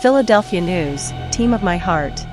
Philadelphia News, team of my heart.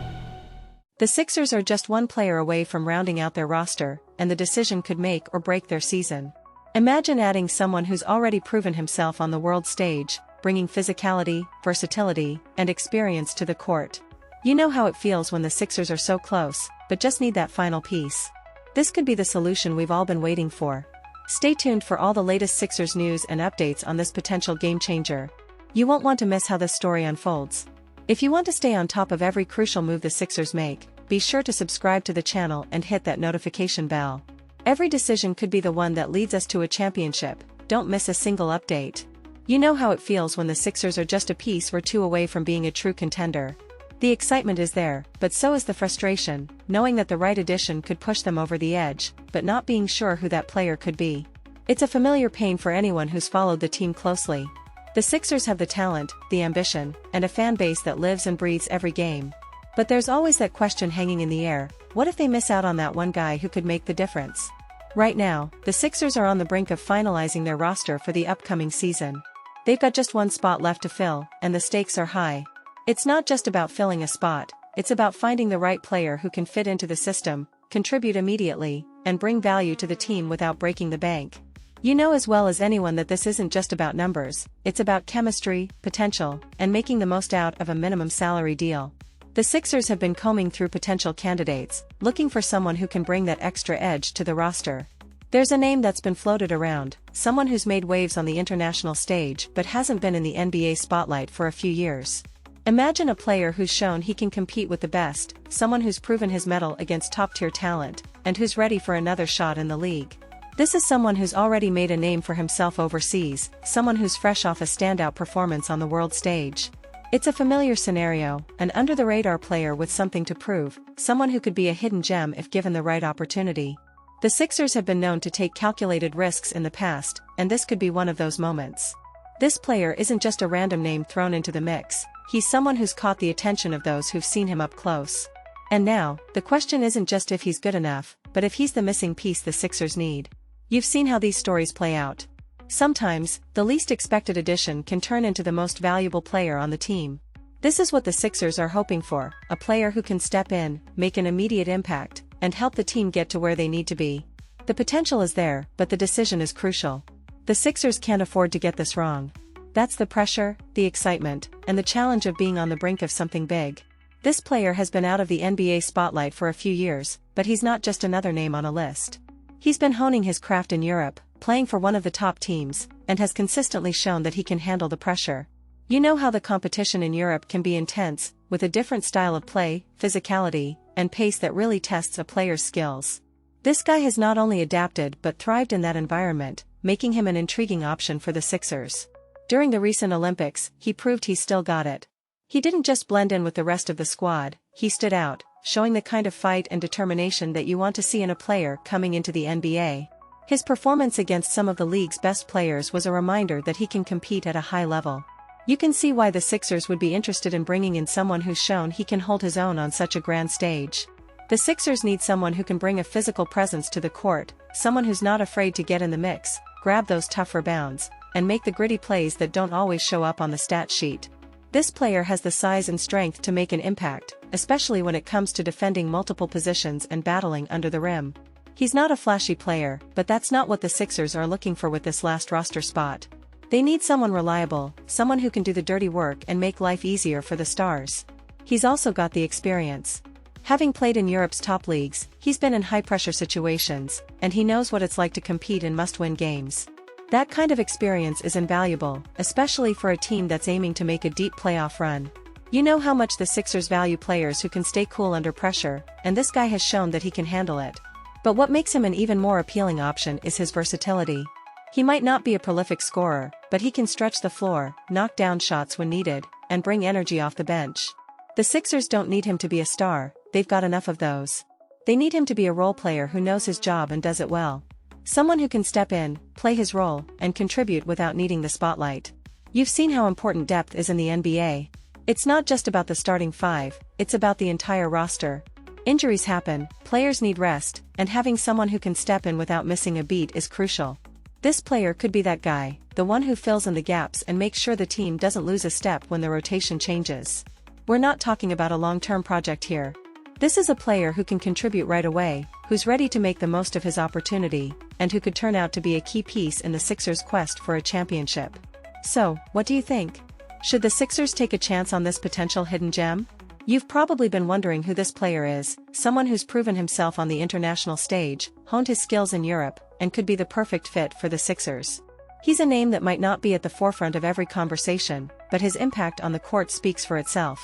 The Sixers are just one player away from rounding out their roster, and the decision could make or break their season. Imagine adding someone who's already proven himself on the world stage, bringing physicality, versatility, and experience to the court. You know how it feels when the Sixers are so close, but just need that final piece. This could be the solution we've all been waiting for. Stay tuned for all the latest Sixers news and updates on this potential game-changer. You won't want to miss how this story unfolds. If you want to stay on top of every crucial move the Sixers make, be sure to subscribe to the channel and hit that notification bell. Every decision could be the one that leads us to a championship. Don't miss a single update. You know how it feels when the Sixers are just a piece or two away from being a true contender. The excitement is there, but so is the frustration, knowing that the right addition could push them over the edge, but not being sure who that player could be. It's a familiar pain for anyone who's followed the team closely. The Sixers have the talent, the ambition, and a fan base that lives and breathes every game. But there's always that question hanging in the air: what if they miss out on that one guy who could make the difference? Right now, the Sixers are on the brink of finalizing their roster for the upcoming season. They've got just one spot left to fill, and the stakes are high. It's not just about filling a spot, it's about finding the right player who can fit into the system, contribute immediately, and bring value to the team without breaking the bank. You know as well as anyone that this isn't just about numbers, it's about chemistry, potential, and making the most out of a minimum salary deal. The Sixers have been combing through potential candidates, looking for someone who can bring that extra edge to the roster. There's a name that's been floated around, someone who's made waves on the international stage but hasn't been in the NBA spotlight for a few years. Imagine a player who's shown he can compete with the best, someone who's proven his mettle against top-tier talent, and who's ready for another shot in the league. This is someone who's already made a name for himself overseas, someone who's fresh off a standout performance on the world stage. It's a familiar scenario, an under-the-radar player with something to prove, someone who could be a hidden gem if given the right opportunity. The Sixers have been known to take calculated risks in the past, and this could be one of those moments. This player isn't just a random name thrown into the mix, he's someone who's caught the attention of those who've seen him up close. And now, the question isn't just if he's good enough, but if he's the missing piece the Sixers need. You've seen how these stories play out. Sometimes, the least expected addition can turn into the most valuable player on the team. This is what the Sixers are hoping for, a player who can step in, make an immediate impact, and help the team get to where they need to be. The potential is there, but the decision is crucial. The Sixers can't afford to get this wrong. That's the pressure, the excitement, and the challenge of being on the brink of something big. This player has been out of the NBA spotlight for a few years, but he's not just another name on a list. He's been honing his craft in Europe, playing for one of the top teams, and has consistently shown that he can handle the pressure. You know how the competition in Europe can be intense, with a different style of play, physicality, and pace that really tests a player's skills. This guy has not only adapted but thrived in that environment, making him an intriguing option for the Sixers. During the recent Olympics, he proved he still got it. He didn't just blend in with the rest of the squad, he stood out, showing the kind of fight and determination that you want to see in a player coming into the NBA. His performance against some of the league's best players was a reminder that he can compete at a high level. You can see why the Sixers would be interested in bringing in someone who's shown he can hold his own on such a grand stage. The Sixers need someone who can bring a physical presence to the court, someone who's not afraid to get in the mix, grab those tough rebounds, and make the gritty plays that don't always show up on the stat sheet. This player has the size and strength to make an impact, especially when it comes to defending multiple positions and battling under the rim. He's not a flashy player, but that's not what the Sixers are looking for with this last roster spot. They need someone reliable, someone who can do the dirty work and make life easier for the stars. He's also got the experience. Having played in Europe's top leagues, he's been in high-pressure situations, and he knows what it's like to compete in must-win games. That kind of experience is invaluable, especially for a team that's aiming to make a deep playoff run. You know how much the Sixers value players who can stay cool under pressure, and this guy has shown that he can handle it. But what makes him an even more appealing option is his versatility. He might not be a prolific scorer, but he can stretch the floor, knock down shots when needed, and bring energy off the bench. The Sixers don't need him to be a star, they've got enough of those. They need him to be a role player who knows his job and does it well. Someone who can step in, play his role, and contribute without needing the spotlight. You've seen how important depth is in the NBA. It's not just about the starting five, it's about the entire roster. Injuries happen, players need rest, and having someone who can step in without missing a beat is crucial. This player could be that guy, the one who fills in the gaps and makes sure the team doesn't lose a step when the rotation changes. We're not talking about a long-term project here. This is a player who can contribute right away, who's ready to make the most of his opportunity, and who could turn out to be a key piece in the Sixers' quest for a championship. So, what do you think? Should the Sixers take a chance on this potential hidden gem? You've probably been wondering who this player is, someone who's proven himself on the international stage, honed his skills in Europe, and could be the perfect fit for the Sixers. He's a name that might not be at the forefront of every conversation, but his impact on the court speaks for itself.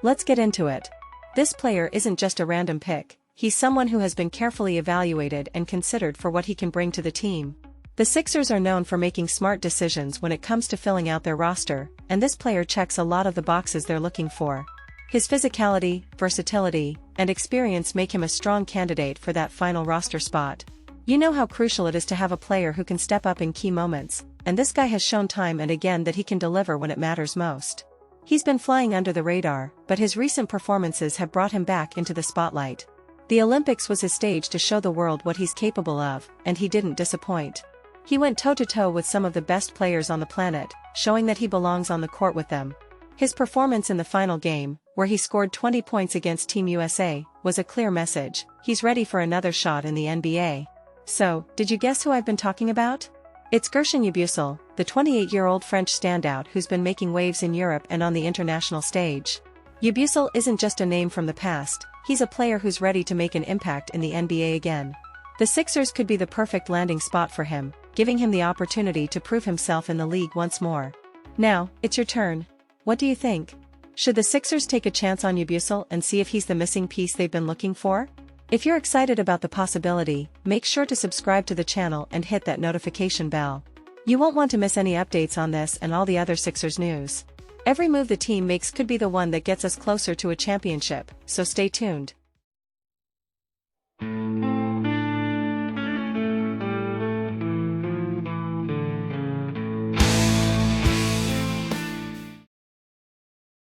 Let's get into it. This player isn't just a random pick, he's someone who has been carefully evaluated and considered for what he can bring to the team. The Sixers are known for making smart decisions when it comes to filling out their roster, and this player checks a lot of the boxes they're looking for. His physicality, versatility, and experience make him a strong candidate for that final roster spot. You know how crucial it is to have a player who can step up in key moments, and this guy has shown time and again that he can deliver when it matters most. He's been flying under the radar, but his recent performances have brought him back into the spotlight. The Olympics was his stage to show the world what he's capable of, and he didn't disappoint. He went toe-to-toe with some of the best players on the planet, showing that he belongs on the court with them. His performance in the final game, where he scored 20 points against Team USA, was a clear message. He's ready for another shot in the NBA. So, did you guess who I've been talking about? It's Gershon Yabusele, the 28-year-old French standout who's been making waves in Europe and on the international stage. Yabusele isn't just a name from the past, he's a player who's ready to make an impact in the NBA again. The Sixers could be the perfect landing spot for him, giving him the opportunity to prove himself in the league once more. Now, it's your turn. What do you think? Should the Sixers take a chance on Yabusele and see if he's the missing piece they've been looking for? If you're excited about the possibility, make sure to subscribe to the channel and hit that notification bell. You won't want to miss any updates on this and all the other Sixers news. Every move the team makes could be the one that gets us closer to a championship, so stay tuned.